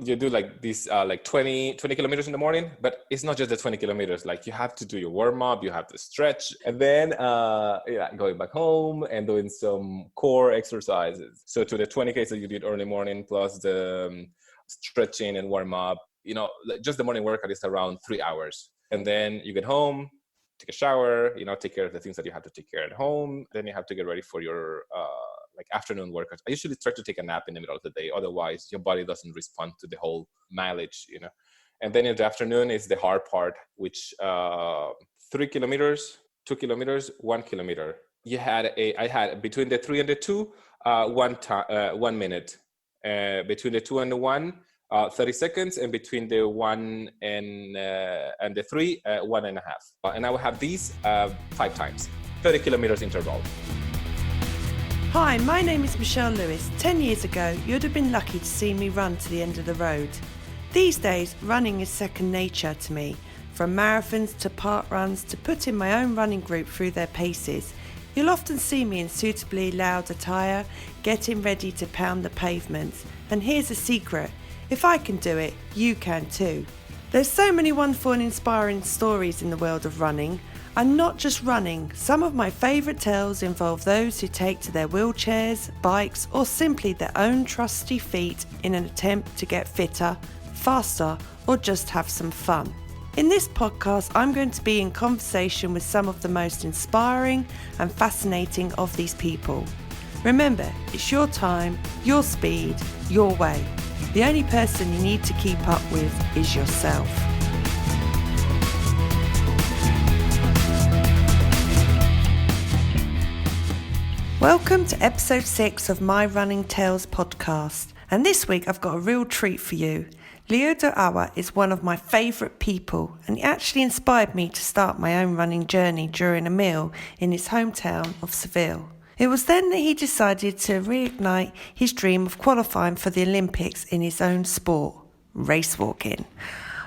you do like these like 20 kilometers in the morning, but it's not just the 20 kilometers. Like you have to do your warm up, you have to stretch, and then going back home and doing some core exercises. So to the 20K that you did early morning plus the stretching and warm up, just the morning workout is around 3 hours. And then you get home, take a shower, take care of the things that you have to take care at home. Then you have to get ready for your like afternoon workouts. I usually try to take a nap in the middle of the day. Otherwise, your body doesn't respond to the whole mileage, And then in the afternoon is the hard part, which 3 kilometers, 2 kilometers, 1 kilometer. I had between the 3 and the 2, 1 minute. Between the 2 and the 1, 30 seconds, and between the 1 and the 3, 1.5. And I will have these 5 times, 30 kilometers interval. Hi, my name is Michelle Lewis. 10 years ago, you'd have been lucky to see me run to the end of the road. These days, running is second nature to me. From marathons to park runs to putting my own running group through their paces. You'll often see me in suitably loud attire, getting ready to pound the pavements. And here's a secret. If I can do it, you can too. There's so many wonderful and inspiring stories in the world of running. And not just running, some of my favourite tales involve those who take to their wheelchairs, bikes or simply their own trusty feet in an attempt to get fitter, faster or just have some fun. In this podcast, I'm going to be in conversation with some of the most inspiring and fascinating of these people. Remember, it's your time, your speed, your way. The only person you need to keep up with is yourself. Welcome to episode 6 of my Running Tales podcast. And this week I've got a real treat for you. Leo de Awa is one of my favourite people, and he actually inspired me to start my own running journey during a meal in his hometown of Seville. It was then that he decided to reignite his dream of qualifying for the Olympics in his own sport, race walking.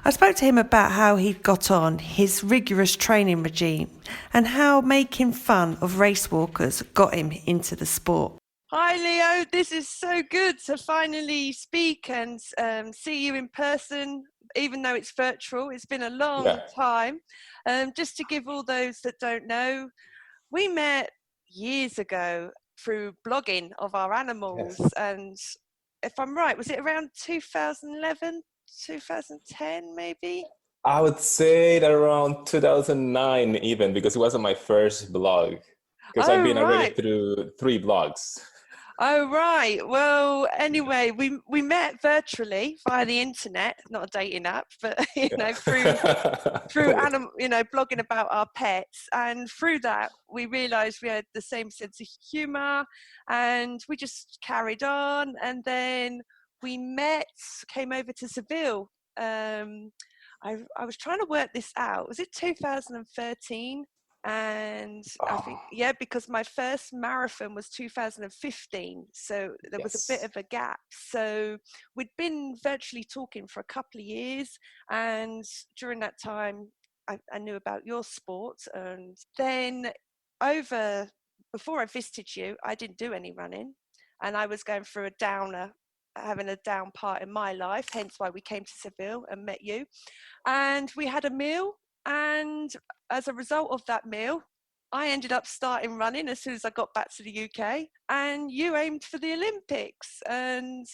I spoke to him about how he'd got on, his rigorous training regime, and how making fun of race walkers got him into the sport. Hi Leo, this is so good to finally speak and see you in person, even though it's virtual. It's been a long time. Just to give all those that don't know, we met years ago through blogging of our animals. Yes. And if I'm right, was it around 2011? 2010 maybe? I would say that around 2009 even, because it wasn't my first blog. Because I've been already through 3 blogs. Oh, right. Well, anyway, we met virtually via the internet, not a dating app, but, through animal, blogging about our pets. And through that, we realized we had the same sense of humor and we just carried on. And then we came over to Seville. I was trying to work this out. Was it 2013? And I think, because my first marathon was 2015. So there was a bit of a gap. So we'd been virtually talking for a couple of years. And during that time, I knew about your sport. And then before I visited you, I didn't do any running. And I was going through having a down part in my life, hence why we came to Seville and met you. And we had a meal, and as a result of that meal, I ended up starting running as soon as I got back to the UK, and you aimed for the Olympics. And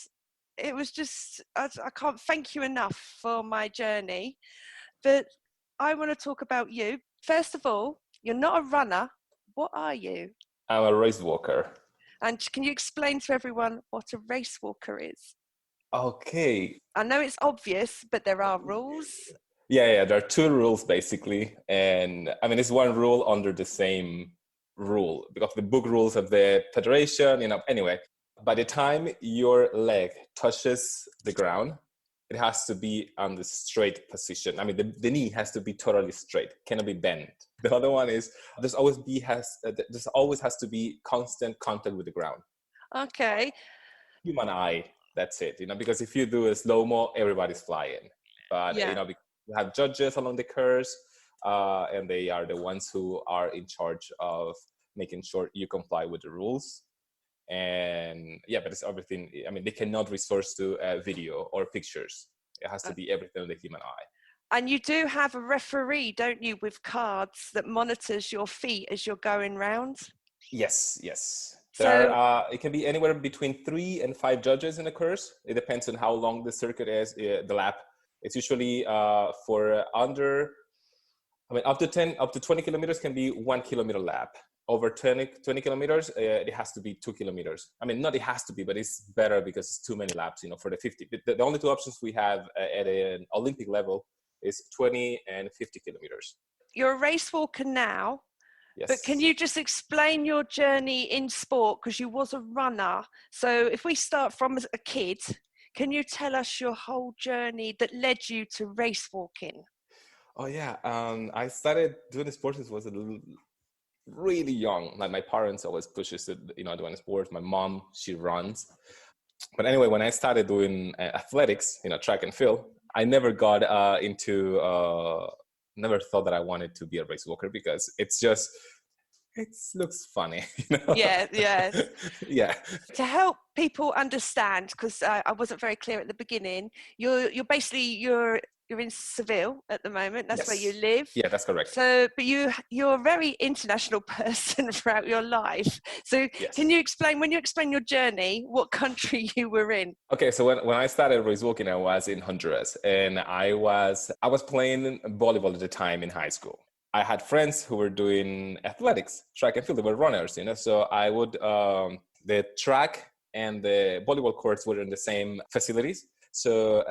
it was just, I can't thank you enough for my journey. But I want to talk about you. First of all, you're not a runner. What are you? I'm a race walker. And can you explain to everyone what a race walker is? Okay. I know it's obvious, but there are rules. Yeah, there are 2 rules basically. And I mean, it's 1 rule under the same rule because the book rules of the federation, anyway. By the time your leg touches the ground, it has to be on the straight position. I mean, the knee has to be totally straight, cannot be bent. The other one is there's always has to be constant contact with the ground. Okay. Human eye, that's it. Because if you do a slow-mo, everybody's flying. But you have judges along the curves, and they are the ones who are in charge of making sure you comply with the rules. And yeah, but it's everything. I mean, they cannot resource to video or pictures. It has to be everything with the human eye. And you do have a referee, don't you, with cards that monitors your feet as you're going round? Yes, yes. There So, are, it can be anywhere between 3 and 5 judges in a course. It depends on how long the circuit is, the lap. It's usually for under, I mean, up to 20 kilometers can be 1 kilometer lap. Over 20 kilometers, it has to be 2 kilometers. I mean, not it has to be, but it's better because it's too many laps, for the 50. The only two options we have at an Olympic level is 20 and 50 kilometers. you're a race walker now, but can Yes. you just explain your journey in sport? Because you was a runner. So if we start from a kid, can you tell us your whole journey that led you to race walking? Oh yeah, I started doing sports when I was really young. Like my parents always push us to, doing sports. My mom, she runs. But anyway, when I started doing athletics, track and field, I never got never thought that I wanted to be a race walker because it looks funny. Yeah, yes. Yeah. To help people understand, because I wasn't very clear at the beginning, you're in Seville at the moment. That's where you Yes. live. Yeah, that's correct. So, but you're a very international person throughout your life. So, Yes. can you explain, when you explain your journey, what country you were in? Okay, so when I started race walking, I was in Honduras, and I was playing volleyball at the time in high school. I had friends who were doing athletics, track and field. They were runners, So I would the track and the volleyball courts were in the same facilities. So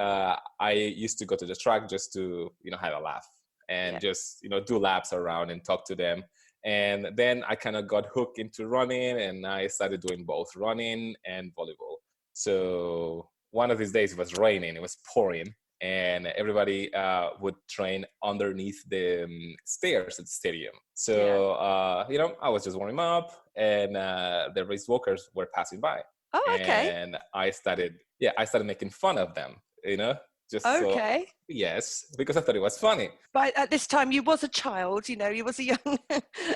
I used to go to the track just to have a laugh and just do laps around and talk to them. And then I kind of got hooked into running, and I started doing both running and volleyball. So one of these days it was raining, it was pouring, and everybody would train underneath the stairs at the stadium. So, I was just warming up, and the race walkers were passing by. Oh, okay. And I started making fun of them, just so, Okay. yes, because I thought it was funny. But at this time, you was a child, you was a young.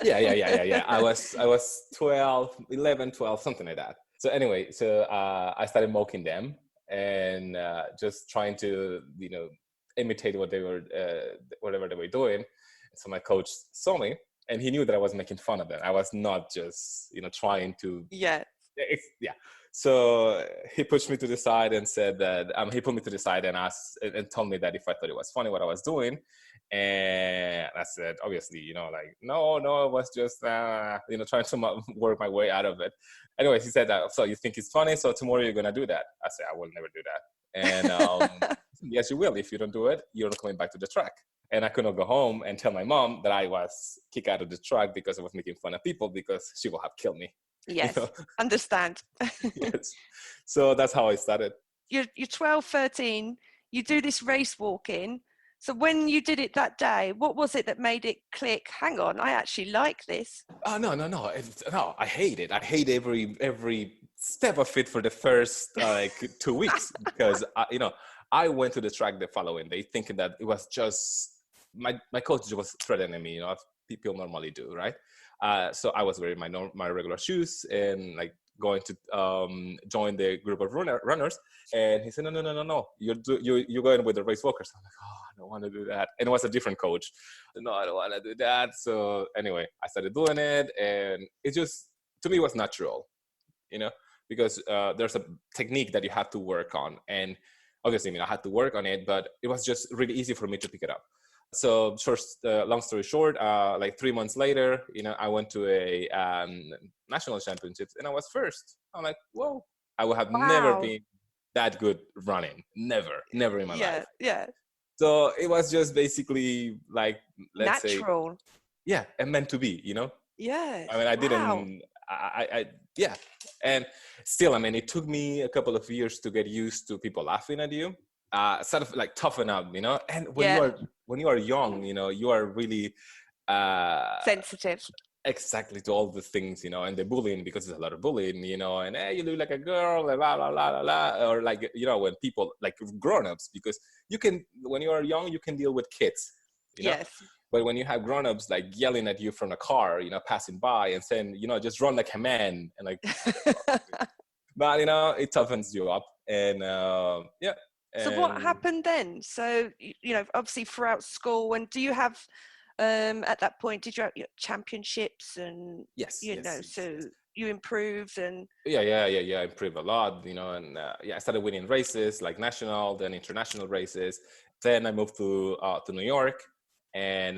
Yeah. I was 12, 11, 12, something like that. So anyway, I started mocking them and just trying to, imitate what they were, whatever they were doing. So my coach saw me, and he knew that I was making fun of them. I was not just, trying to. Yeah. Yeah. So he pushed me to the side and said that he put me to the side and asked and told me that if I thought it was funny what I was doing. And I said, obviously, like, no, I was just, trying to work my way out of it. Anyways, he said that, so you think it's funny, so tomorrow you're going to do that. I said, I will never do that. And yes, you will. If you don't do it, you're not coming back to the track. And I couldn't go home and tell my mom that I was kicked out of the track because I was making fun of people, because she will have killed me. Yes, understand. Yes. So that's how I started. You're 12, 13, you do this race walking. So when you did it that day, what was it that made it click? Hang on, I actually like this. Oh, no. No, I hate it. I hate every step of it for the first 2 weeks because, I went to the track the following day thinking that it was just, my coach was threatening me, as people normally do, right? So I was wearing my regular shoes and going to join the group of runners, and he said, no, you're going with the race walkers. I'm like, oh, I don't want to do that. And it was a different coach. No, I don't want to do that. So anyway, I started doing it, and it just, to me, was natural, because there's a technique that you have to work on, and obviously, I had to work on it, but it was just really easy for me to pick it up. So long story short, 3 months later, I went to a national championships and I was first. I'm like, whoa, I would have never been that good running. Never in my life. Yeah. So it was just basically let's natural. Say, yeah, and meant to be, Yeah. I mean, I didn't, yeah. And still, it took me a couple of years to get used to people laughing at you. Sort of toughen up, and when you are young, you are really sensitive, exactly, to all the things, and the bullying, because there's a lot of bullying, and hey, you look like a girl, and blah blah blah blah, or when people grown-ups, because when you are young, you can deal with kids, yes, But when you have grown-ups like yelling at you from a car, passing by and saying, just run like a man, and like, but it toughens you up, and yeah. So what happened then? So, obviously throughout school, and do you have, at that point, did you have championships and, yes, so you improved and... Yeah, improved a lot, and I started winning races, like national, then international races. Then I moved to New York, and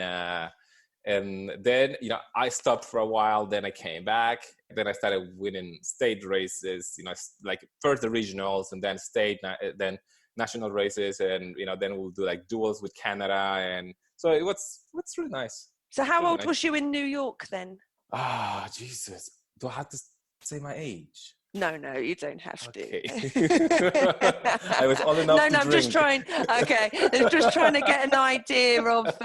then, I stopped for a while, then I came back, then I started winning state races, like first the regionals and then state, then national races, and then we'll do like duels with Canada, and so what's really nice. So how old was you in New York then? Jesus, do I have to say my age? No, you don't have okay. to. I was old enough to drink. I'm just trying. Okay, I'm just trying to get an idea of,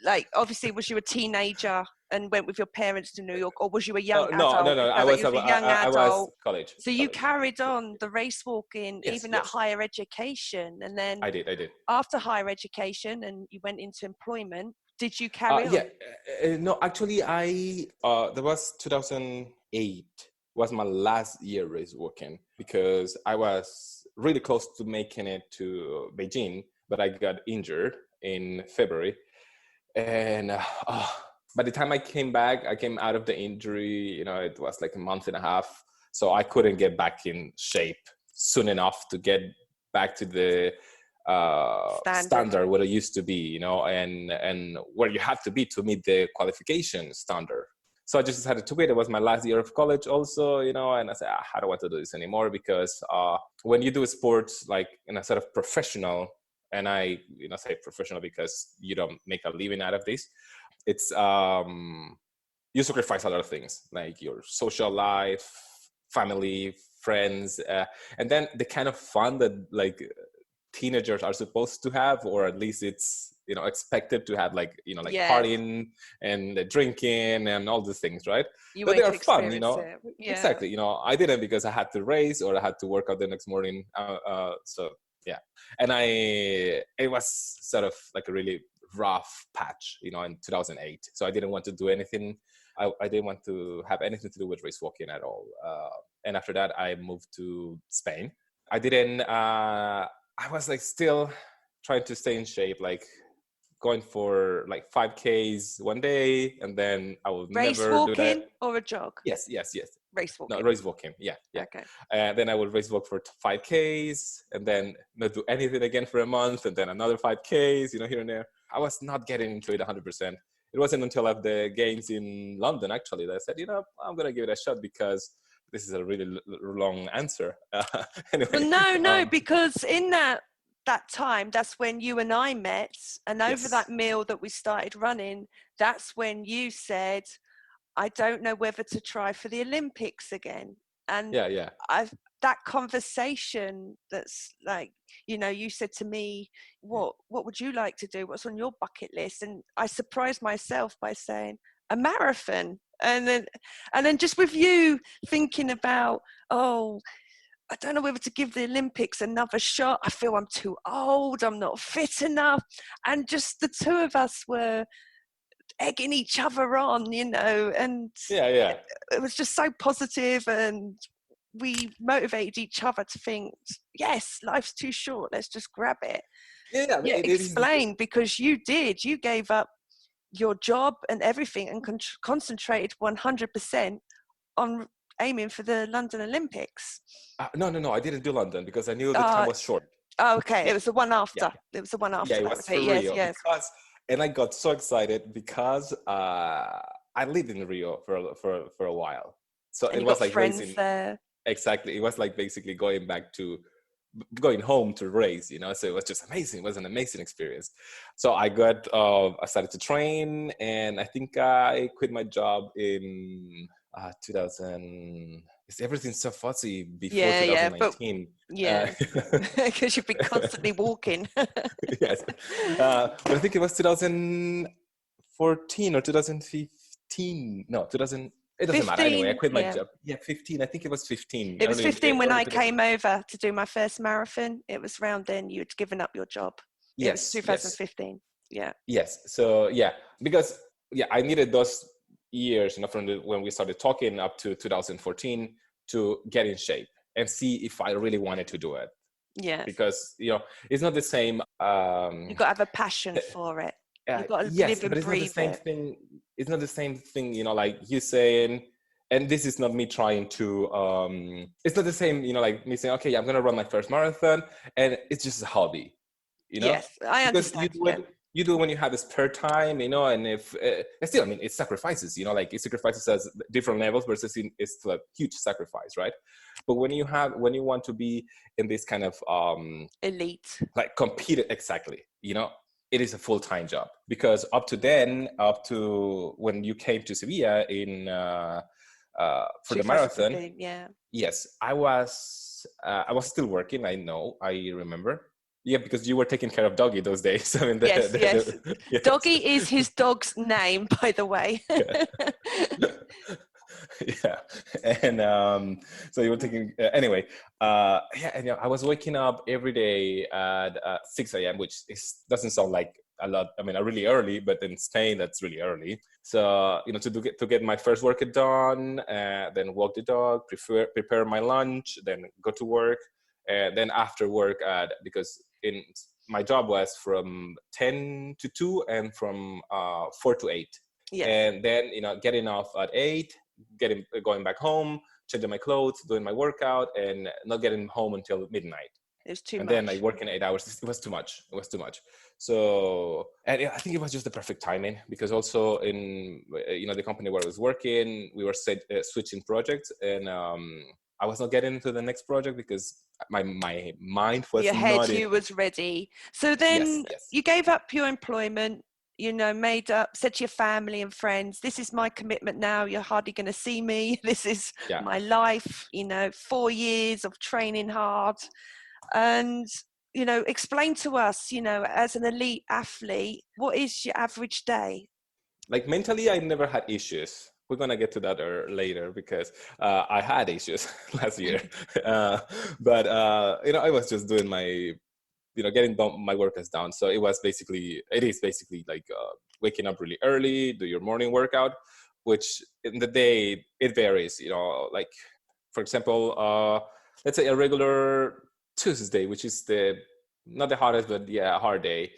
like, obviously, was you a teenager and went with your parents to New York, or was you a young adult? No. I was college. So you carried on the race walking, yes, even at higher education, and then I did. After higher education, and you went into employment. Did you carry on? No, actually, I there was 2008 was my last year race walking, because I was really close to making it to Beijing, but I got injured in February, and by the time I came back, I came out of the injury, it was like a month and a half, so I couldn't get back in shape soon enough to get back to the standard what it used to be, and where you have to be to meet the qualification standard. So I just decided to quit. It was my last year of college also, and I said, I don't want to do this anymore, because when you do sports like in a sort of professional, and I say professional because you don't make a living out of this, it's you sacrifice a lot of things, like your social life, family, friends, and then the kind of fun that like teenagers are supposed to have, or at least it's expected to have, like partying and drinking and all these things, right? But they are fun, exactly. I didn't, because I had to race or I had to work out the next morning, so yeah. And it was sort of like a really rough patch, in 2008, so I didn't want to do anything. I didn't want to have anything to do with race walking at all, and after that I moved to Spain. I was like still trying to stay in shape, like going for like 5Ks one day, and then I would never do that. Race walking or a jog? Yes. Race walking. No, race walking. Yeah. Okay. Then I would race walk for 5Ks, and then not do anything again for a month, and then another 5Ks, here and there. I was not getting into it 100%. It wasn't until after the games in London, actually, that I said, I'm going to give it a shot, because this is a really long answer. Anyway, well, no, because in that time, that's when you and I met, and over that meal that we started running, that's when you said, I don't know whether to try for the Olympics again. And that conversation, that's like, you said to me, what would you like to do? What's on your bucket list? And I surprised myself by saying a marathon. And then just with you thinking about, I don't know whether to give the Olympics another shot. I feel I'm too old. I'm not fit enough. And just the two of us were egging each other on, and it was just so positive, and we motivated each other to think, yes, life's too short. Let's just grab it. Explain, because you gave up your job and everything and concentrated 100% on aiming for the London Olympics. No, I didn't do London, because I knew the time was short. Oh, okay. It was the one after. It was the one after. Yeah, it was for Rio. Yes. And I got so excited because I lived in Rio for a while. So and it was like friends racing there. Exactly. It was like basically going home to race, so it was just amazing. It was an amazing experience. So I started to train, and I think I quit my job in 2000. Everything's so fuzzy before 2019. Because you've been constantly walking. Yes. But I think it was 2014 or 2015. No, 2000. It doesn't 15, matter. Anyway, I quit my job. Yeah, 15. I think it was 15. It was 15 when I came over to do my first marathon. It was around then you had given up your job. Yes. It was 2015. Yeah. Yes. So yeah, because I needed those years, from when we started talking up to 2014 to get in shape and see if I really wanted to do it. Yes. Because it's not the same. You've got to have a passion for it. You've got to Yes, live and but it's not the breathe same it. thing. It's not the same thing, like you saying, and this is not me trying to, it's not the same, like me saying, okay, I'm going to run my first marathon, and it's just a hobby, Yes, I because understand. Yeah. you do it when you have spare time, and if, still, I mean, it's sacrifices, like it sacrifices at different levels versus it's still a huge sacrifice, right? But when you want to be in this kind of, Elite. like compete, exactly, it is a full-time job, because up to when you came to Sevilla for the marathon, 2015, yeah. yes, I was still working. I remember. Yeah, because you were taking care of Doggy those days. I mean, Yes. yes. Doggy is his dog's name, by the way. Yeah, and so you were taking anyway. Yeah, and I was waking up every day at 6 a.m., which doesn't sound like a lot. I mean, really early, but in Spain that's really early. So to get my first workout done, then walk the dog, prepare my lunch, then go to work, and then after work, because in my job was from 10 to 2 and from 4 to 8. Yes. And then getting off at 8, going back home, changing my clothes, doing my workout, and not getting home until midnight. It's too and much. then I work in 8 hours. It was too much. So, and I think it was just the perfect timing, because also in the company where I was working, we were switching projects, and I was not getting into the next project because my mind was Your head, not in. you was ready. So then Yes. you gave up your employment, said to your family and friends, this is my commitment now. You're hardly going to see me. This is my life, 4 years of training hard. And, explain to us, as an elite athlete, what is your average day? Like mentally, I never had issues. We're going to get to that later, because I had issues last year. But I was just doing my, getting my workouts down. So it is basically like waking up really early, do your morning workout, which in the day, it varies, like, for example, let's say a regular Tuesday, which is not the hottest, but a hard day,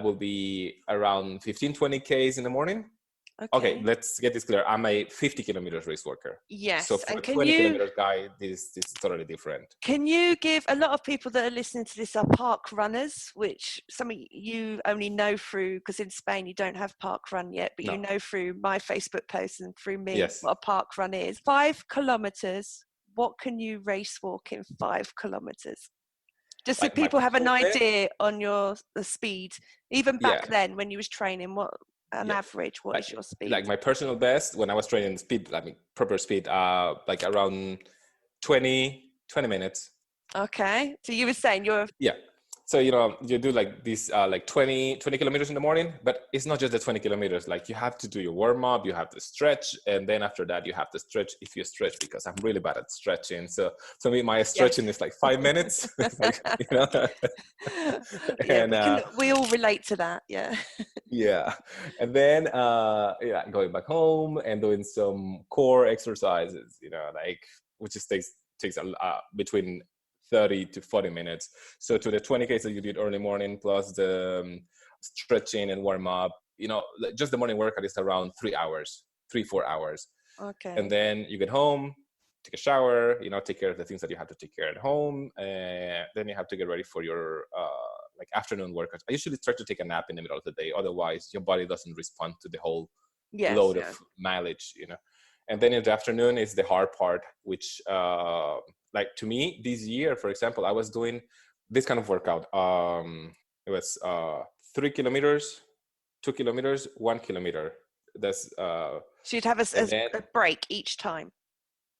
will be around 15-20 Ks in the morning. Okay, let's get this clear. I'm a 50 kilometers race worker. Yes. So for And a 20 kilometers guy, this is totally different. Can you give, a lot of people that are listening to this are park runners, which some of you only know through, because in Spain you don't have park run yet, but you know through my Facebook posts and through me what a park run is. 5 kilometers, what can you race walk in 5 kilometers? Just so people have an idea on the speed. Even back then when you was training, what average, what is your speed? Like my personal best when I was training speed, I mean proper speed, like around 20 minutes. Okay, so you were saying you're so you do like this like 20 kilometers in the morning, but it's not just the 20 kilometers. Like you have to do your warm-up, you have to stretch, and then after that you have to stretch if you stretch, because I'm really bad at stretching. So for me, my stretching is like 5 minutes. Like, and we all relate to that. And then going back home and doing some core exercises, like, which just takes between 30 to 40 minutes. So to the 20 Ks that you did early morning, plus the stretching and warm up, just the morning workout is around 3-4 hours. Okay. And then you get home, take a shower, take care of the things that you have to take care at home. Then you have to get ready for your like afternoon workouts. I usually try to take a nap in the middle of the day. Otherwise your body doesn't respond to the whole load of mileage, And then in the afternoon is the hard part, which like to me this year, for example, I was doing this kind of workout. It was 3 kilometers, 2 kilometers, 1 kilometer. That's so you'd have a break each time.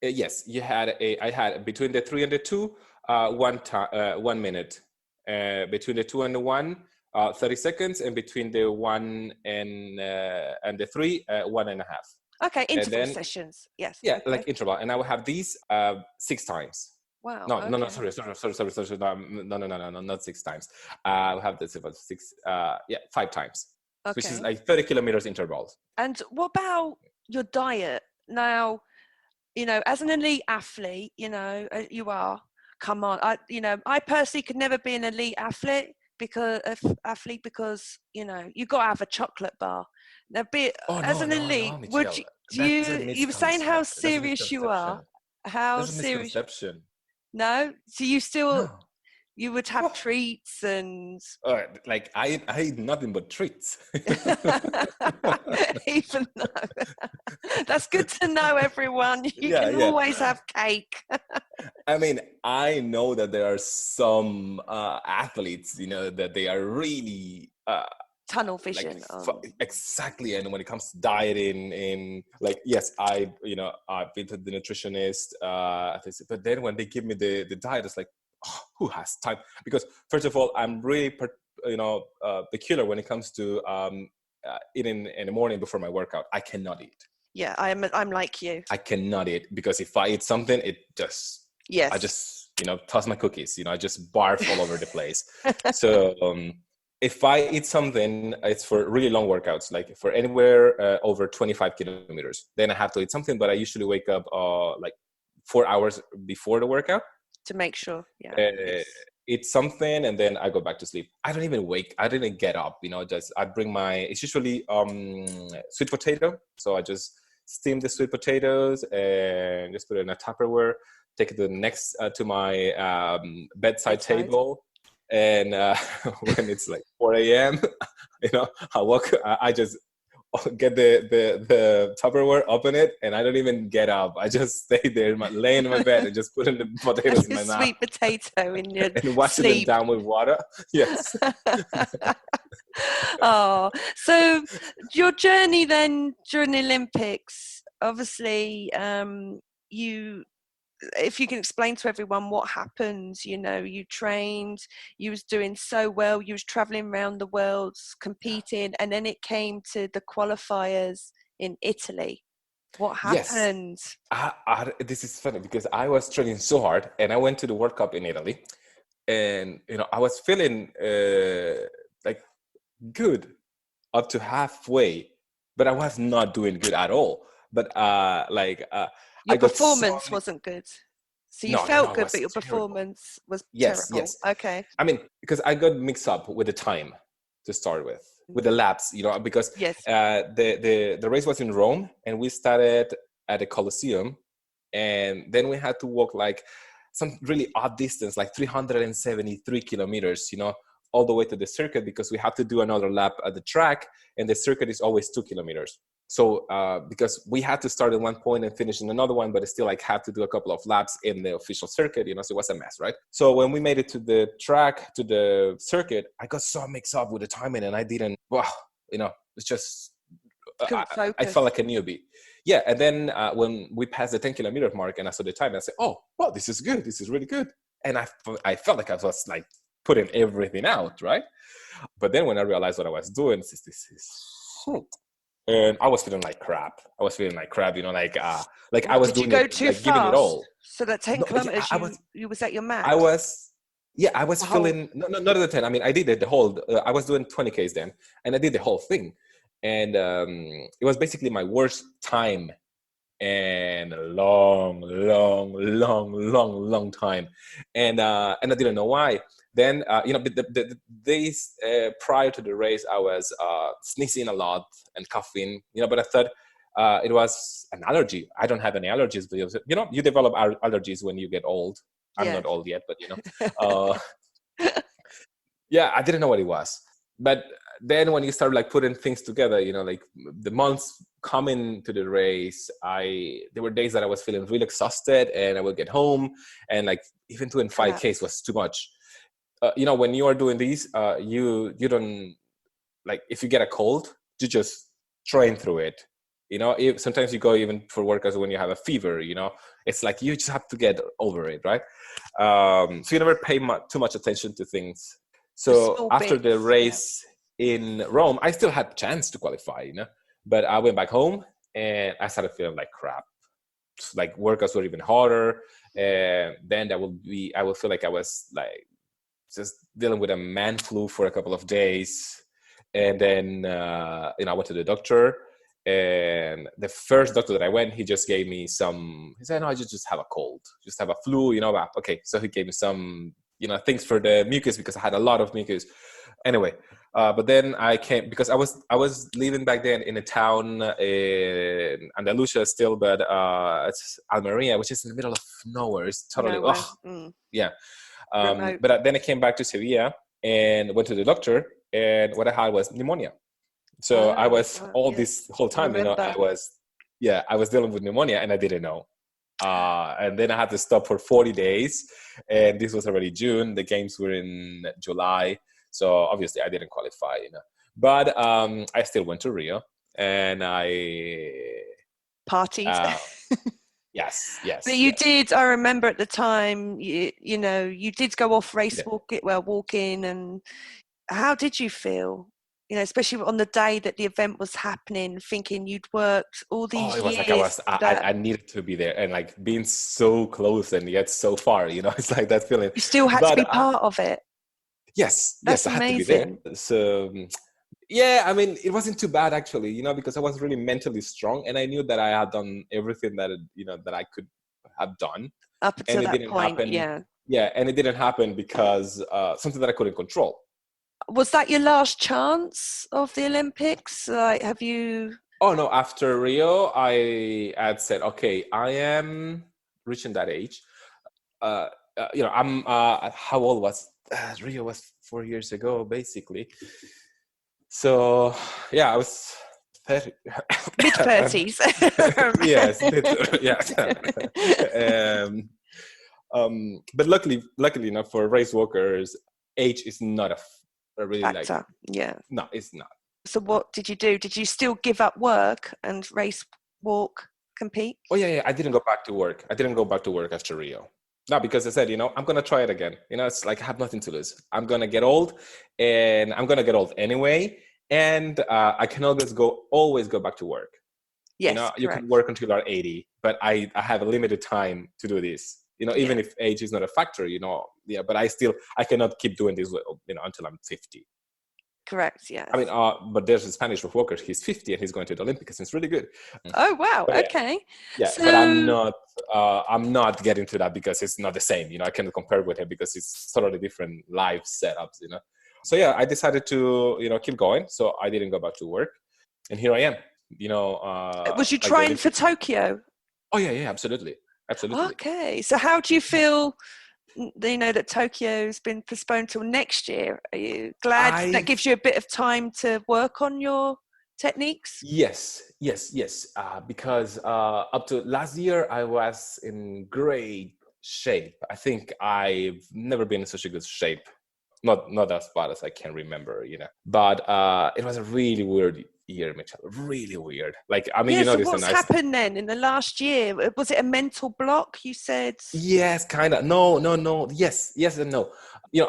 Yes, I had between the 3 and the 2, 1 minute. Between the 2 and the 1, 30 seconds, and between the 1 and the 3, 1.5. Okay, interval sessions. Yes. Yeah, like interval. And I will have these 6 times. Wow. No, no, no. Okay. Sorry. No, not 6 times. We have this about six. Yeah, 5 times, which is Okay. like 30 kilometers intervals. And what about your diet? Now, as an elite athlete, you are. Come on, I personally could never be an elite because you got to have a chocolate bar. Now, Oh as no, an no, elite, no, would Michelle. you? Do That's a you? You were saying how misconception. That's a serious you are. misconception. How That's a serious? misconception. No. So you still No. you would have Oh, treats and like I eat nothing but treats. even though that's good to know, everyone. You Yeah, can yeah. always have cake. I mean, I know that there are some athletes, that they are really Tunnel like vision. exactly. And when it comes to dieting, in like, yes, I've been to the nutritionist, but then when they give me the diet, it's like, oh, who has time? Because first of all, I'm really peculiar when it comes to eating in the morning before my workout. I cannot eat. Yeah, I'm like you. I cannot eat, because if I eat something, I Yes. just toss my cookies. I just barf all over the place. So if I eat something, it's for really long workouts, like for anywhere over 25 kilometers. Then I have to eat something, but I usually wake up like 4 hours before the workout. To make sure. Yeah. Uh, Yes. eat something, and then I go back to sleep. I don't even I didn't get up. Just I bring it's usually sweet potato. So I just steam the sweet potatoes and just put it in a Tupperware. Take it to my bedside table, and when it's like 4 a.m., I walk. I just get the Tupperware, open it, and I don't even get up. I just stay there, laying in my bed, and just putting the potatoes in my mouth. Sweet potato in your and washing sleep. them down with water. Yes. Oh, so your journey then during the Olympics, obviously, if you can explain to everyone what happened. You trained, you was doing so well, you was traveling around the world competing, and then it came to the qualifiers in Italy. What Yes. happened? This is funny because I was training so hard, and I went to the World Cup in Italy, and I was feeling like good up to halfway, but I was not doing good at all. But Your I got so performance wasn't good. So you no, felt it good, was but your terrible. performance was Yes, terrible. yes. Okay. I mean, because I got mixed up with the time to start with the laps, because Yes. the race was in Rome, and we started at the Colosseum, and then we had to walk like some really odd distance, like 373 kilometers, all the way to the circuit, because we have to do another lap at the track, and the circuit is always 2 kilometers. So because we had to start at one point and finish in another one, but it still like had to do a couple of laps in the official circuit, so it was a mess, right? So when we made it to the track, to the circuit, I got so mixed up with the timing, and I didn't, it's just, Couldn't I focus. felt like a newbie. Yeah, and then when we passed the 10-kilometer mark and I saw the time, I said, oh, well, this is good. This is really good. And I felt like I was like putting everything out, right? But then when I realized what I was doing, this is shit. And I was feeling like crap. I was I was Did you doing go it, too like giving it fast? all. So that 10 No, yeah, kilometers, you was at your I max? was, yeah, I was The whole. feeling, no, not at the 10. I mean, I did it the whole, I was doing 20Ks then, and I did the whole thing. And it was basically my worst time and a long time. And I didn't know why. Then, the days prior to the race, I was sneezing a lot and coughing, but I thought it was an allergy. I don't have any allergies, because, you develop allergies when you get old. I'm Yeah. not old yet, but, yeah, I didn't know what it was. But then when you start like putting things together, like the months coming to the race, there were days that I was feeling really exhausted, and I would get home, and like even doing 5Ks was too much. When you are doing these, you don't, like, if you get a cold, you just train through it. Sometimes you go even for workouts when you have a fever. It's like you just have to get over it, right? So you never pay too much attention to things. The So small after the bits. Yeah. race in Rome, I still had a chance to qualify, but I went back home and I started feeling like crap. like workouts were even harder. And then I will feel like I was like just dealing with a man flu for a couple of days. And then, I went to the doctor, and the first doctor that I went, he just gave me he said, no, I just have a cold, just have a flu, okay. So he gave me some, things for the mucus, because I had a lot of mucus. Anyway, but then I came, because I was living back then in a town in Andalusia still, but it's Almeria, which is in the middle of nowhere. It's totally, yeah. But then I came back to Sevilla and went to the doctor, and what I had was pneumonia. So I was this whole time, I was dealing with pneumonia, and I didn't know. And then I had to stop for 40 days, and this was already June. The games were in July, so obviously I didn't qualify, But I still went to Rio, and I partied. Yes. But you did. I remember at the time, you did go off walking. And how did you feel? Especially on the day that the event was happening, thinking you'd worked all these years. It was like I needed to be there, and like being so close and yet so far, it's like that feeling. You still had to be part of it. Yes, that's I had amazing. to be there. So yeah, I mean, it wasn't too bad actually, because I was really mentally strong, and I knew that I had done everything that that I could have done up until that point. Happen. Yeah, and it didn't happen because something that I couldn't control. Was that your last chance of the Olympics? Have you? Oh no! After Rio, I had said, okay, I am reaching that age. I'm. How old was Rio? Was 4 years ago, basically. So yeah, I was 30. Mid-30s. Yes. But luckily, for race walkers, age is not a really factor. No, it's not. So what did you do? Did you still give up work and race, walk, compete? Oh yeah. I didn't go back to work. I didn't go back to work after Rio. No, because I said, I'm going to try it again. It's like I have nothing to lose. I'm going to get old, and I'm going to get old anyway. And I can always go back to work. Yes, you can work until you're 80, but I have a limited time to do this. Even if age is not a factor, but I cannot keep doing this, until I'm 50. Correct. Yeah. I mean, but there's a Spanish walker. He's 50 and he's going to the Olympics. It's really good. Oh wow! But, okay. Yeah, so, but I'm not getting to that because it's not the same. I cannot compare with him because it's totally different life setups. So yeah, I decided to keep going. So I didn't go back to work, and here I am. Was you trying for Tokyo? Oh yeah, absolutely. Okay, so how do you feel? That Tokyo's been postponed till next year. Are you glad that gives you a bit of time to work on your techniques? Yes. Because up to last year, I was in great shape. I think I've never been in such a good shape. Not as bad as I can remember, But it was a really weird year, Mitchell. Really weird. Like, I mean, so what's happened then in the last year? Was it a mental block? You said. Yes, kind of. No. Yes and no.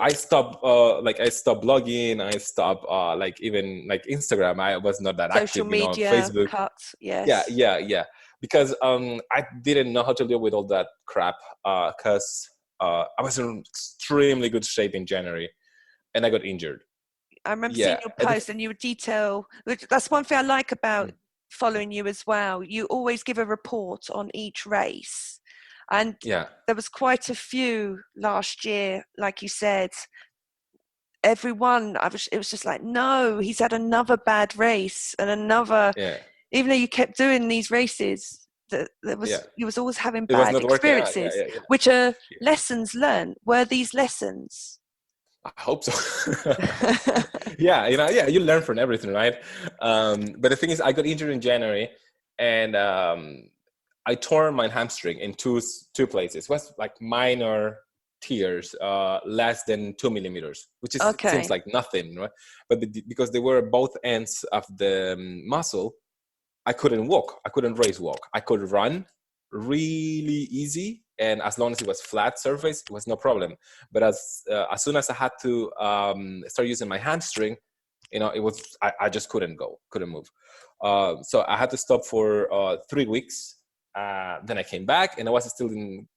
I stopped. I stopped blogging. I stopped. Even Instagram. I was not that social active. Media, Facebook. Cuts. Yes. Yeah. Because I didn't know how to deal with all that crap. Because I was in extremely good shape in January, and I got injured. I remember seeing your post, and you would detail. That's one thing I like about following you as well. You always give a report on each race, and there was quite a few last year, like you said. Everyone, it was just like, no, he's had another bad race and another. Yeah. Even though you kept doing these races, you was always having bad experiences, which are lessons learned. Were these lessons? I hope so. You learn from everything, right? But the thing is, I got injured in January, and I tore my hamstring in two places. It was like minor tears, less than 2 millimeters, which seems like nothing, right? But because they were both ends of the muscle, I couldn't walk. I couldn't race walk. I could run really easy, and as long as it was flat surface, it was no problem. But as soon as I had to start using my hamstring, it was I just couldn't move. So I had to stop for 3 weeks. Then I came back and I was still in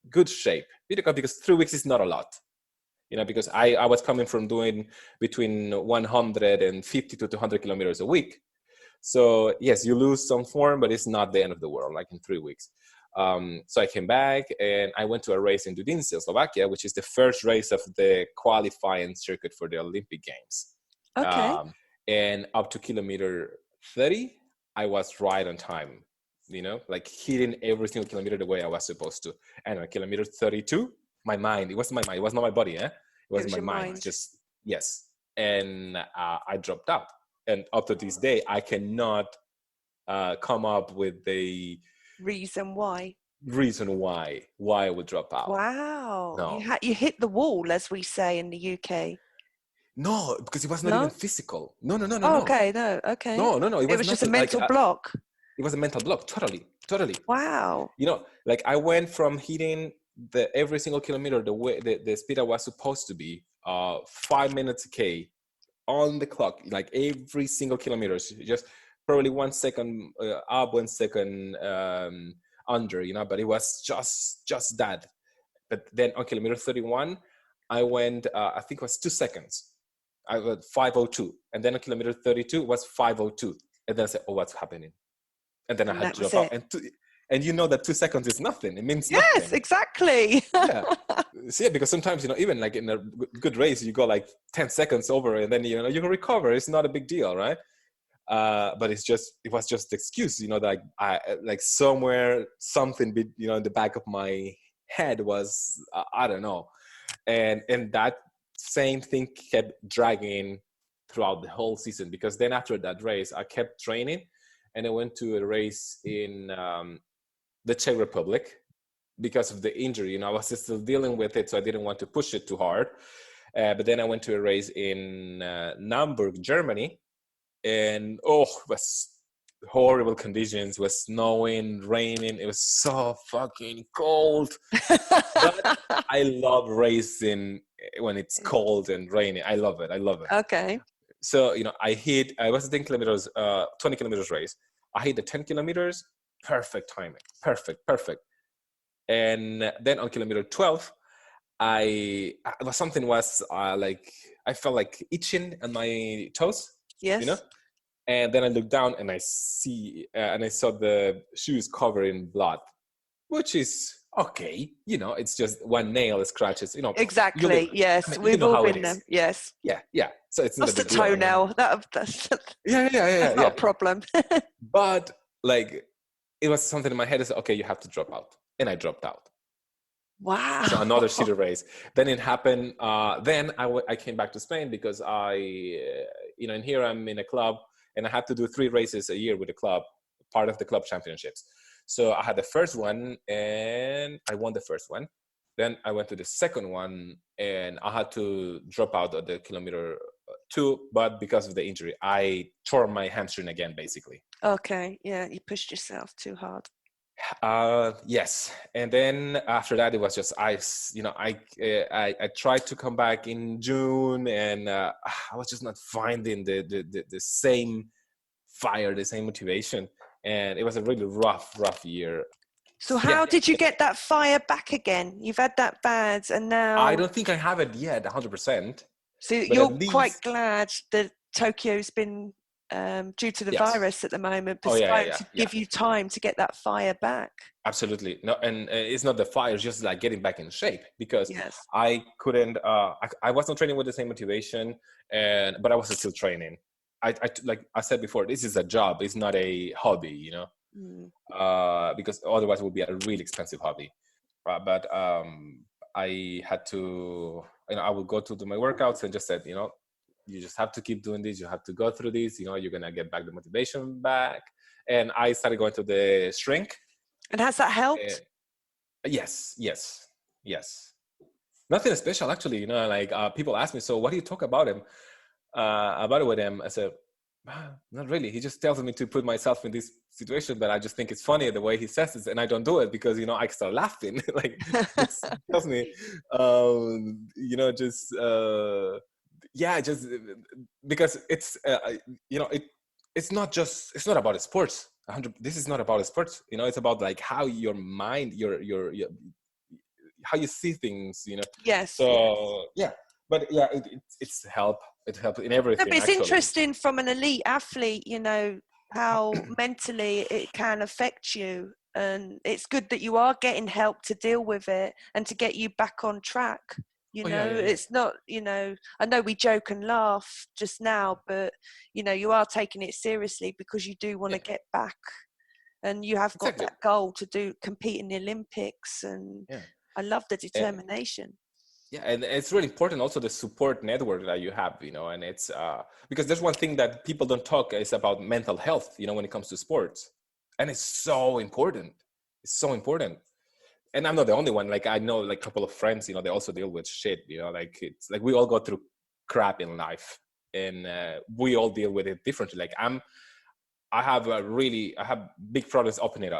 good shape, because 3 weeks is not a lot, because I was coming from doing between 150 to 200 kilometers a week. So yes, you lose some form, but it's not the end of the world, like in 3 weeks. So I came back and I went to a race in Dudince, Slovakia, which is the first race of the qualifying circuit for the Olympic Games. Okay. And up to kilometer 30, I was right on time, like hitting every single kilometer the way I was supposed to. And on kilometer 32, my mind, it wasn't my mind, it was not my body, It was my your mind. mind. Just, yes. And I dropped out. And up to this day, I cannot come up with the Reason why. reason why I would drop out. Wow. No. You hit the wall, as we say in the UK. No, because it was not No? even physical. No. Oh, okay, no, okay. No. It was just a mental block. It was a mental block. Totally. Wow. Like I went from hitting every single kilometer the way the speed I was supposed to be, 5 minutes K on the clock, like every single kilometer, just probably 1 second up, 1 second under, but it was just that. But then on kilometer 31, I went, I think it was 2 seconds. I went 5:02, and then on kilometer 32 it was 5:02, and then I said, "Oh, what's happening?" And then I had to drop out. And you know that 2 seconds is nothing. It means nothing. Yes, exactly. Yeah. So, yeah, because sometimes, even like in a good race, you go like 10 seconds over and then, you can recover. It's not a big deal, right? But it was just the excuse, that I like somewhere, something, in the back of my head was, I don't know. And that same thing kept dragging throughout the whole season, because then after that race, I kept training and I went to a race in the Czech Republic because of the injury. I was still dealing with it, so I didn't want to push it too hard. But then I went to a race in Hamburg, Germany, and it was horrible conditions. It was snowing, raining. It was so fucking cold. But I love racing when it's cold and rainy. I love it. Okay. So, I was 10 kilometers, 20 kilometers race. I hit the 10 kilometers, perfect timing, perfect. And then on kilometer 12, I felt like itching on my toes. Yes. And then I looked down and I saw the shoes covered in blood, which is okay. It's just one nail scratches. Exactly. Yes, we've all been there. Yes. Yeah. So it's not just a a big deal. toenail. That's That's not a problem. But like, it was something in my head. Is okay, you have to drop out, and I dropped out. Wow. So another city race. Then it happened. Then I came back to Spain because and here I'm in a club and I had to do 3 races a year with the club, part of the club championships. So I had the first one and I won the first one. Then I went to the second one and I had to drop out at the kilometer 2, but because of the injury, I tore my hamstring again, basically. Okay. Yeah. You pushed yourself too hard. Yes, and then after that it was just ice. I tried to come back in June, and I was just not finding the same fire, the same motivation, and it was a really rough year. So how did you get that fire back again? You've had that bad, and now I don't think I have it yet, 100%. So you're quite glad that Tokyo's been due to the virus at the moment, postponed to give you time to get that fire back. Absolutely. No, and it's not the fire, it's just like getting back in shape, because I couldn't, I wasn't training with the same motivation, but I was still training. Like I said before, this is a job, it's not a hobby, because otherwise it would be a really expensive hobby. But I had to, I would go to do my workouts and just said, you just have to keep doing this. You have to go through this. You're going to get back the motivation back. And I started going to the shrink. And has that helped? Yes. Nothing special, actually. People ask me, so what do you talk about him? About it with him? I said, not really. He just tells me to put myself in this situation, but I just think it's funny the way he says it, and I don't do it because I start laughing. Like, it tells me, just because it's it's not about sports. This is not about sports, it's about like how your mind, your how you see things, Yes, yes. So yeah, but yeah, it's help. It helps in No, but everything it's actually. interesting from an elite athlete, how mentally it can affect you. And it's good that you are getting help to deal with it and to get you back on track. Oh yeah, yeah, yeah. It's not, I know we joke and laugh just now, but, you are taking it seriously because you do want to Yeah, get back and you have got exactly. that goal to compete in the Olympics. And Yeah. I love the Eh, determination. yeah, and it's really important also the support network that you have, and it's because there's one thing that people don't talk is about mental health, when it comes to sports, and it's so important. It's so important, and I'm not the only one. Like I know, like a couple of friends, they also deal with shit, like it's like we all go through crap in life, and we all deal with it differently. Like I have big problems opening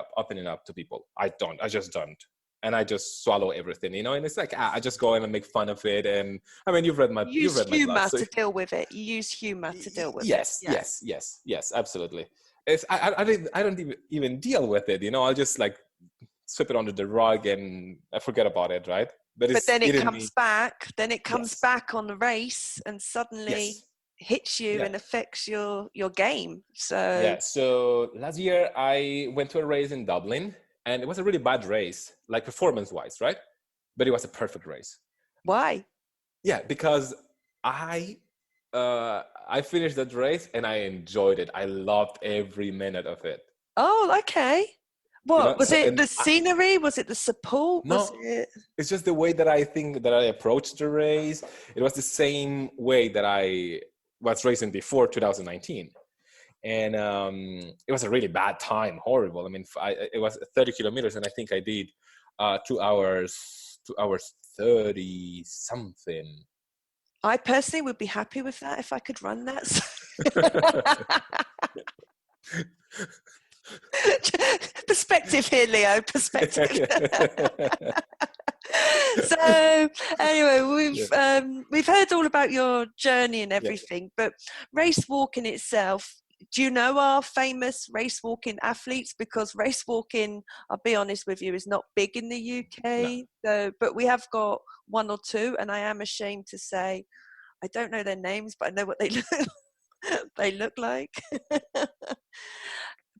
up to people. I just don't. And I just swallow everything, and it's like, I just go in and make fun of it. And I mean, You you've use read my blog. humor So to deal with it. You use humor to deal with it. yes, Yeah. yes, yes, yes, absolutely. I don't even deal with it, I'll just like sweep it under the rug and I forget about it. Right. But But it's then it eating comes me. back. Then it comes Yes. back on the race and suddenly Yes. hits you Yeah. and affects your game. So Yeah. So last year I went to a race in Dublin and it was a really bad race, like performance wise, right? But it was a perfect race. why? Yeah, because I I finished that race and I enjoyed it. I loved every minute of it. Oh, okay. What was So it? and The scenery? Was it the support? Was no, it? it's just the way that I think that I approached the race. It was the same way that I was racing before 2019. And it was a really bad time, horrible. I mean, it was 30 kilometers, and I think I did 2 hours 30 something. I personally would be happy with that if I could run that. Perspective here, Leo. Perspective. So anyway, we've heard all about your journey and Yeah. everything, but race walking itself. Do you know our famous race walking athletes? Because race walking, I'll be honest with you, is not big in the No. UK. So, but we have got one or two, and I am ashamed to say I don't know their names, but I know what they look they look like. I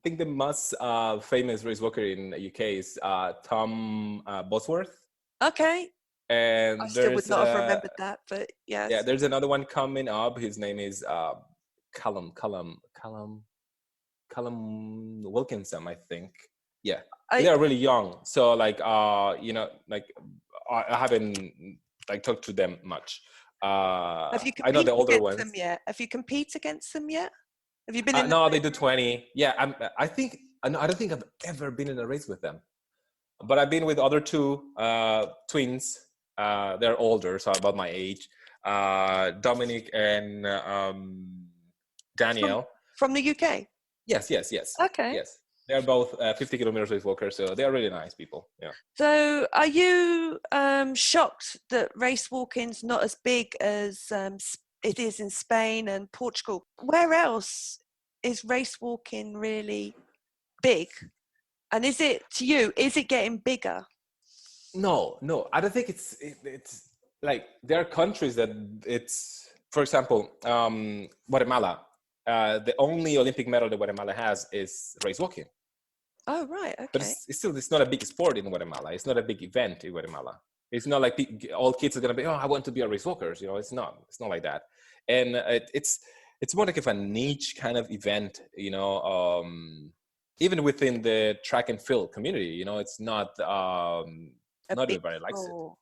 think the most famous race walker in the UK is Tom Bosworth, Okay, I and still would not have remembered that, but yes. there's another one coming up. His name is Callum Wilkinson, I think. Yeah, I they are really young, so like like I haven't like talked to them much. Have you I know competed the older against them ones. yet? Have you competed against them yet? Have you been in the No, they same do race? 20. Yeah, I think I don't think I've ever been in a race with them, but I've been with other two twins. They're older, so about my age. Dominic and from Daniel. from the UK? Yes, yes, yes, Okay. yes. They're both 50 kilometers race walkers, so they are really nice people. Yeah. So, are you shocked that race walking's not as big as it is in Spain and Portugal? Where else is race walking really big? And is it to you? Is it getting bigger? No, no, I don't think it's like there are countries that it's, for example, Guatemala. The only Olympic medal that Guatemala has is race walking. Oh, right. But Okay. it's not a big sport in Guatemala. It's not a big event in Guatemala. It's not like all kids are gonna be, oh, I want to be a race walker. It's not. It's not like that. And it's more like of a niche kind of event. Even within the track and field community, it's not A not big everybody likes it. sport.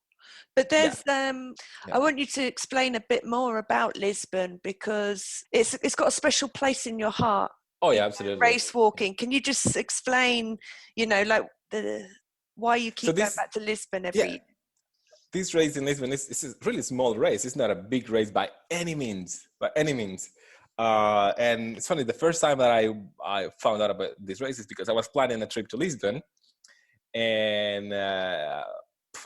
But Yeah, there's yeah. I want you to explain a bit more about Lisbon because it's got a special place in your heart. Oh yeah, absolutely. Race walking. Can you just explain, like the why you So keep going back to Lisbon every yeah, year? this race in Lisbon is a really small race. It's not a big race by any means. By any means. And it's funny. The first time that I found out about this race is because I was planning a trip to Lisbon, and I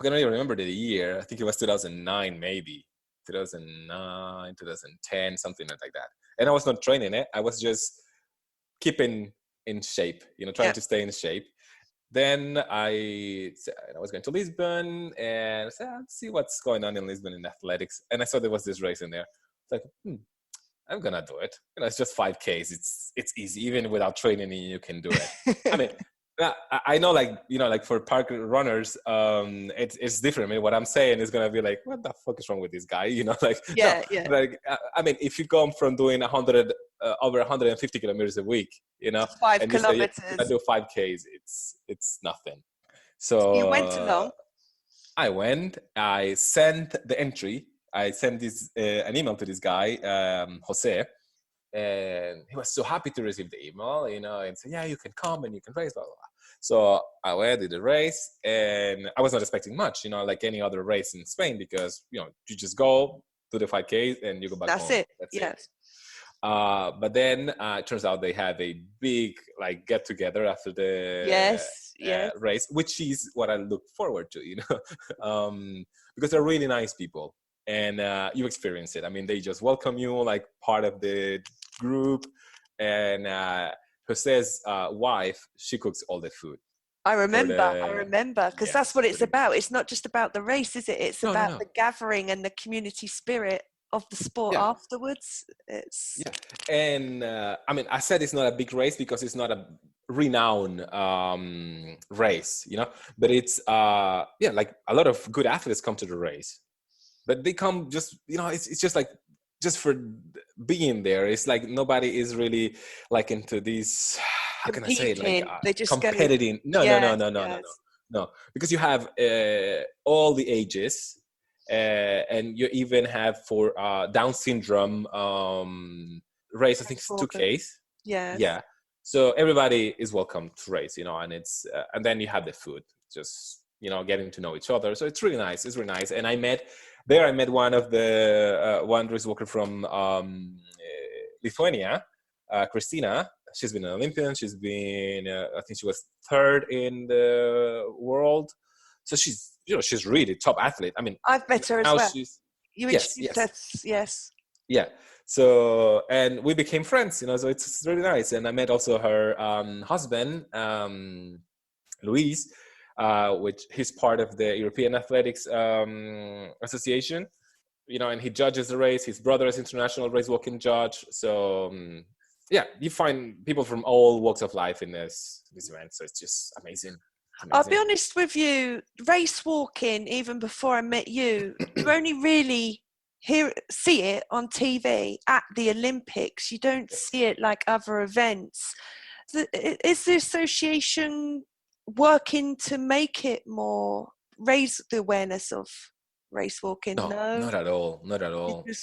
don't even remember the year. I think it was 2009, maybe 2009, 2010, something like that. And I was not training it. I was just keeping in shape, trying to stay in shape. Then I was going to Lisbon and I said, let's see what's going on in Lisbon in athletics. And I saw there was this race in there. It's like, I'm gonna do it. It's just 5Ks. It's easy. Even without training, you can do it. I mean, I know, like for park runners, it's different. I mean, what I'm saying is gonna be like, what the fuck is wrong with this guy? I mean, if you come from doing 100 over 150 kilometers a week, 5 and you say you're kilometers. gonna do 5Ks, it's nothing. So you went along. I went. I sent the entry. I sent an email to this guy, Jose, and he was so happy to receive the email, and said, yeah, you can come and you can race, blah, blah, blah. So I went, did the race, and I was not expecting much, like any other race in Spain, because, you just go to the 5K and you go back home. That's it. But then it turns out they have a big get together after the race, which is what I look forward to, because they're really nice people, and you experience it. I mean, they just welcome you like part of the group, and Jose's wife, she cooks all the food. I remember, because that's what it's about. It's not just about the race, is it? It's about the gathering and the community spirit of the sport afterwards. And I mean, I said it's not a big race because it's not a renowned race, but it's like a lot of good athletes come to the race, but they come just it's just like just for being there. It's like nobody is really like into these, how can I say it, like they just competing. No, because you have all the ages. And you even have for Down syndrome race, I think it's 2Ks. Yeah. So everybody is welcome to race, and it's and then you have the food, just getting to know each other. So it's really nice. It's really nice. And I met one of the one race walker from Lithuania, Christina. She's been an Olympian. She's been I think she was 3rd in the world. So she's really top athlete. I mean, I've met her as well. Yes. Yeah. So, and we became friends, so it's really nice. And I met also her husband, Luis, which he's part of the European Athletics Association, and he judges the race. His brother is international race walking judge. So, you find people from all walks of life in this event. So it's just amazing. I'll be honest with you, race walking, even before I met you, you only really see it on TV at the Olympics. You don't see it like other events. Is the association working to make it more, raise the awareness of race walking? No, not at all.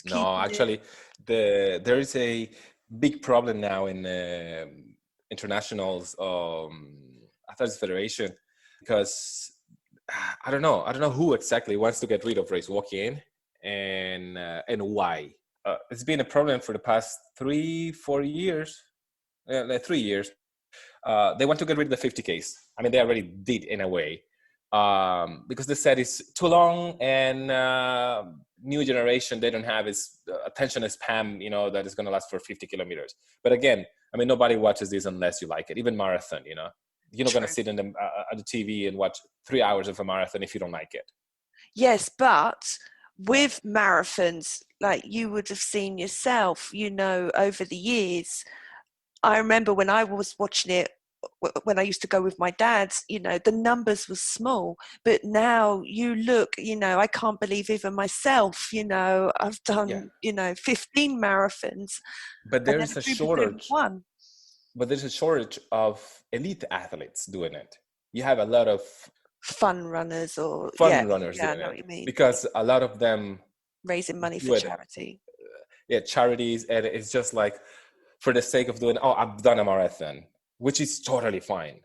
No, actually, there is a big problem now in internationals Athletics Federation, because I don't know who exactly wants to get rid of race walking and why. It's been a problem for the past 3-4 years. 3 years. They want to get rid of the 50Ks. I mean, they already did in a way, because they said it's too long, and new generation, they don't have its attention span, that is going to last for 50 kilometers. But again, I mean, nobody watches this unless you like it. Even marathon, you're not going to sit at the TV and watch 3 hours of a marathon if you don't like it. Yes, but with marathons, like you would have seen yourself, over the years, I remember when I was watching it, when I used to go with my dad, the numbers were small, but now you look, I can't believe even myself, I've done, 15 marathons. But there's a shortage. But there's a shortage of elite athletes doing it. You have a lot of fun runners doing I know what you mean. Because a lot of them raising money for charity. Charities, and it's just like for the sake of doing. Oh, I've done a marathon, which is totally fine.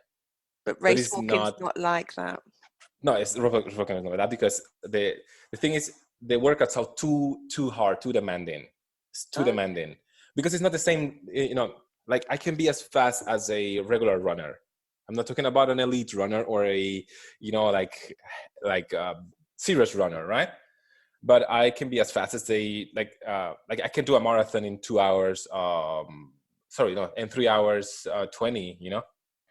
But race walking is not like that. No, it's not like that, because the thing is, the workouts are too hard, too demanding. It's too demanding, because it's not the same. Like I can be as fast as a regular runner. I'm not talking about an elite runner or a, like serious runner, right? But I can be as fast as I can do a marathon in 2 hours, sorry, no, in 3 hours 20, you know.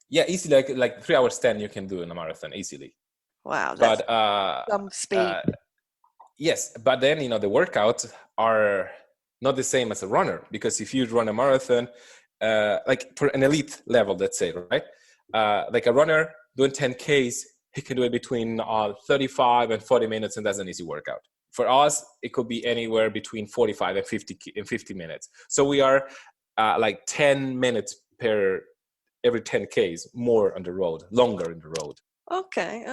Yeah, easily, like 3 hours 10 you can do in a marathon easily. Wow, that's But some speed. yes, but then, you know, the workouts are not the same as a runner, because if you run a marathon, like for an elite level, let's say, right? Like a runner doing 10Ks, he can do it between 35 and 40 minutes, and that's an easy workout. For us, it could be anywhere between 45 and 50 minutes. So we are like 10 minutes per every 10Ks more on the road, longer in the road. Okay.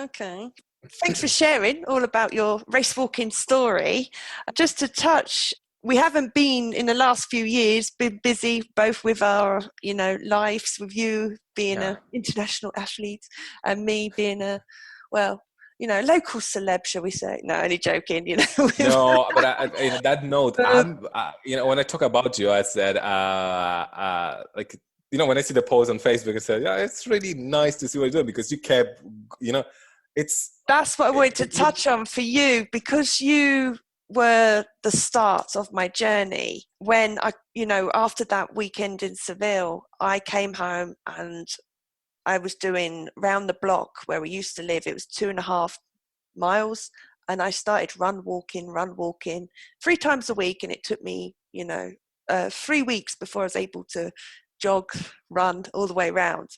Thanks for sharing all about your race walking story. Just to touch, we haven't been in the last few years been busy both with our, you know, lives, with you being an international athlete and me being a, well, you know, local celeb, shall we say? No, only joking, you know. No, but on that note, I'm, you know, when I talk about you, I said, like, you know, when I see the post on Facebook, I said, yeah, it's really nice to see what you're doing, because you kept, you know, that's what I wanted to touch on for you, because you were the start of my journey. When I, you know, after that weekend in Seville, I came home and I was doing round the block where we used to live. It was 2.5 miles. And I started run walking 3 times a week. And it took me, you know, 3 weeks before I was able to jog, run all the way around.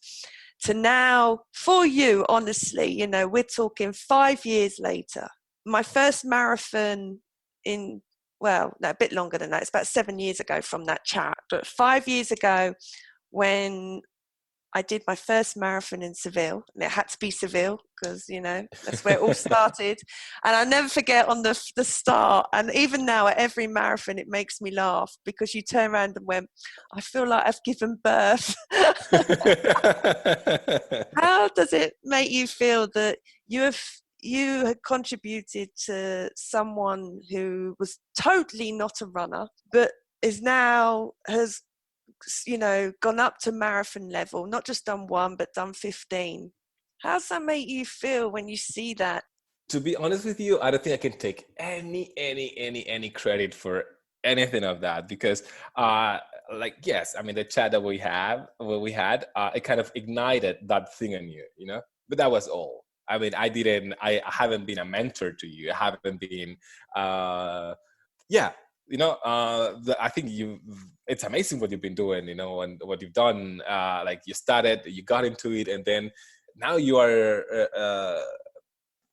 To now, for you, honestly, you know, we're talking 5 years later. My first marathon in, well, no, a bit longer than that. It's about 7 years ago from that chat. But 5 years ago, when I did my first marathon in Seville, and it had to be Seville because, you know, that's where it all started. And I'll never forget on the start, and even now at every marathon, it makes me laugh, because you turn around and went, I feel like I've given birth. How does it make you feel that you had contributed to someone who was totally not a runner, but is now, has, you know, gone up to marathon level, not just done 1 but done 15? How's that make you feel when you see that? To be honest with you, I don't think I can take any credit for anything of that, because like, yes, I mean, the chat that we had, it kind of ignited that thing in you, you know, but that was all. I mean, I haven't been a mentor to you. I haven't been yeah, you know, I think it's amazing what you've been doing, you know, and what you've done. Like, you started, you got into it, and then now you are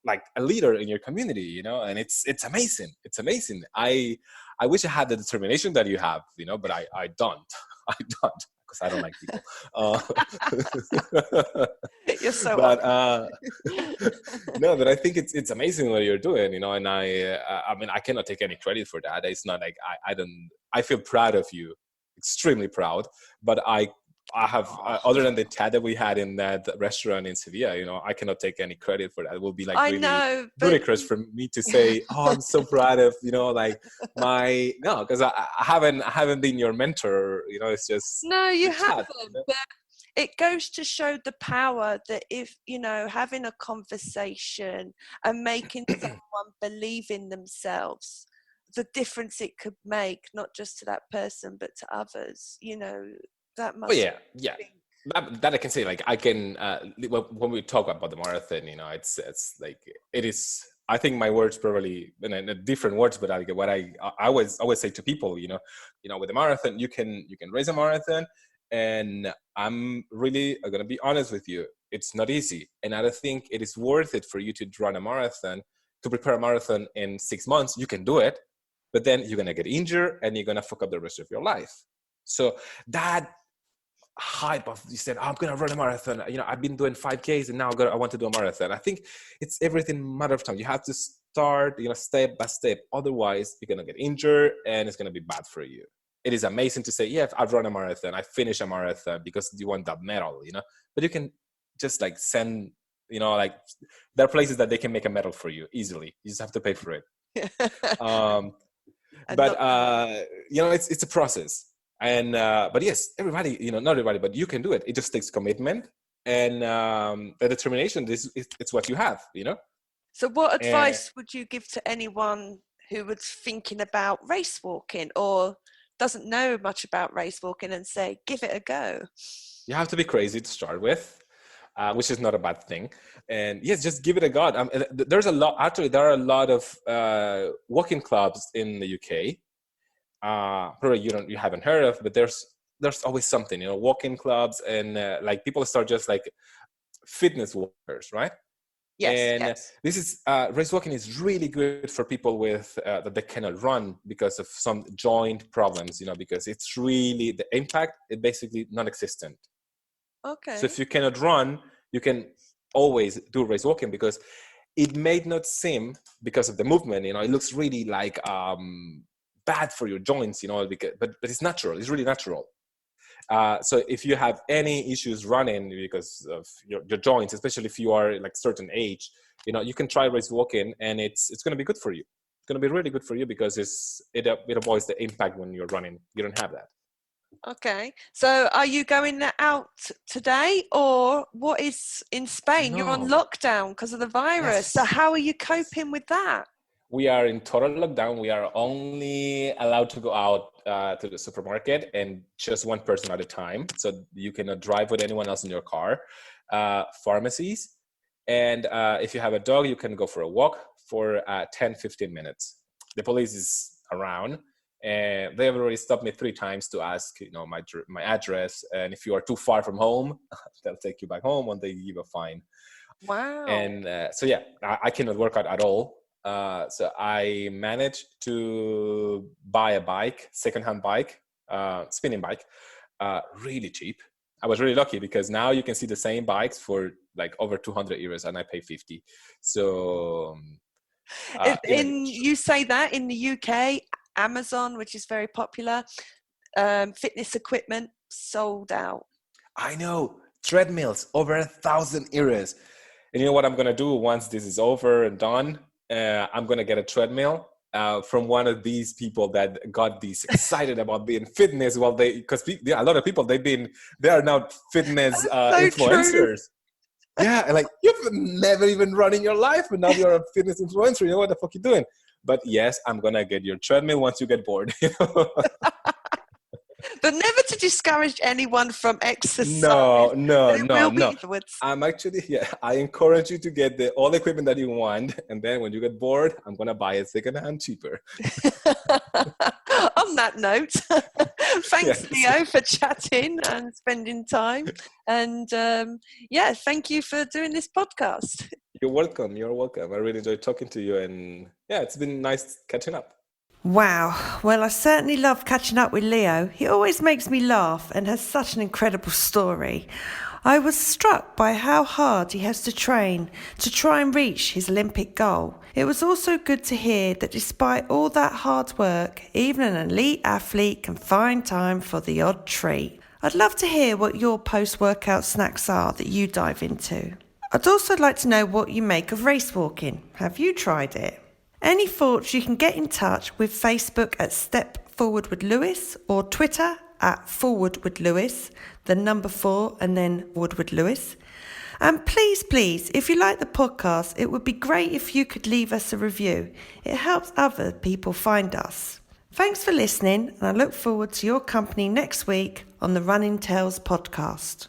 like a leader in your community, you know, and it's amazing. It's amazing. I wish I had the determination that you have, you know, but I don't. I don't, because I don't like people. You're so but no, but I think it's amazing what you're doing, you know, and I mean, I cannot take any credit for that. It's not like I feel proud of you, extremely proud, but I have, other than the chat that we had in that restaurant in Seville, you know, I cannot take any credit for that. It will be like I really know, but ludicrous for me to say, oh, I'm so proud of, you know, like no, because I haven't been your mentor, you know. It's just no, you the chat, haven't. you know? But it goes to show the power that, if, you know, having a conversation and making someone believe in themselves, the difference it could make, not just to that person, but to others, you know, that Oh must yeah. be. That I can say. Like, I can when we talk about the marathon, you know, it's like, it is. I think my words probably in different words, but what I always say to people, you know, with the marathon, you can race a marathon, and I'm really gonna be honest with you, it's not easy, and I don't think it is worth it for you to run a marathon, to prepare a marathon in 6 months. You can do it, but then you're gonna get injured and you're gonna fuck up the rest of your life. So that hype of, you said, oh, I'm gonna run a marathon, you know, I've been doing 5Ks and now I want to do a marathon. I think it's everything matter of time. You have to start, you know, step by step, otherwise you're gonna get injured and it's gonna be bad for you. It is amazing to say, yeah, I've run a marathon, I finished a marathon, because you want that medal, you know, but you can just like send, you know, like, there are places that they can make a medal for you easily. You just have to pay for it. But you know, it's a process. And but yes, everybody, you know, not everybody, but you can do it. It just takes commitment and the determination. It's what you have, you know. So what And advice would you give to anyone who was thinking about race walking, or doesn't know much about race walking and say, give it a go? You have to be crazy to start with. Which is not a bad thing. And yes, just give it a go. There's a lot, actually, there are a lot of walking clubs in the UK. Probably you haven't heard of, but there's always something, walking clubs, and like people start just like fitness walkers, right? Yes, and yes. This is race walking is really good for people with that they cannot run because of some joint problems, because it's really, the impact is basically non-existent. Okay. So if you cannot run, you can always do race walking, because it may not seem, because of the movement, it looks really like bad for your joints, but it's natural. It's really natural. So if you have any issues running because of your joints, especially if you are like certain age, you can try race walking, and it's going to be good for you. It's going to be really good for you, because it avoids the impact when you're running. You don't have that. Okay. So are you going out today, or what is in Spain? No. You're on lockdown because of the virus. Yes. So how are you coping with that? We are in total lockdown. We are only allowed to go out to the supermarket, and just one person at a time. So you cannot drive with anyone else in your car. Pharmacies. And if you have a dog, you can go for a walk for 10, 15 minutes. The police is around, and they have already stopped me 3 times to ask, my address. And if you are too far from home, they'll take you back home, and they give a fine. Wow. And so, yeah, I cannot work out at all. So I managed to buy a bike, secondhand bike, spinning bike, really cheap. I was really lucky, because now you can see the same bikes for like over 200 euros, and I pay 50. So you say that in the UK, Amazon, which is very popular, fitness equipment sold out. I know, treadmills over 1,000 euros. And you know what I'm gonna do once this is over and done? I'm gonna get a treadmill from one of these people that got these excited about being fitness. Well, because a lot of people they are now fitness influencers. True. Yeah, and like, you've never even run in your life, but now you're a fitness influencer. You know what the fuck you're doing? But yes, I'm gonna get your treadmill once you get bored. But never to discourage anyone from exercise. No. I'm actually, I encourage you to get all the equipment that you want, and then when you get bored, I'm gonna buy it secondhand cheaper. On that note, thanks, Leo, for chatting and spending time, and thank you for doing this podcast. You're welcome. I really enjoyed talking to you, and it's been nice catching up. Wow, well, I certainly love catching up with Leo. He always makes me laugh and has such an incredible story. I was struck by how hard he has to train to try and reach his Olympic goal. It was also good to hear that despite all that hard work, even an elite athlete can find time for the odd treat. I'd love to hear what your post-workout snacks are that you dive into. I'd also like to know what you make of race walking. Have you tried it? Any thoughts, you can get in touch with Facebook at Step Forward with Lewis, or Twitter at Forward with Lewis, the number 4 and then Forward with Lewis. And please, if you like the podcast, it would be great if you could leave us a review. It helps other people find us. Thanks for listening, and I look forward to your company next week on the Running Tales podcast.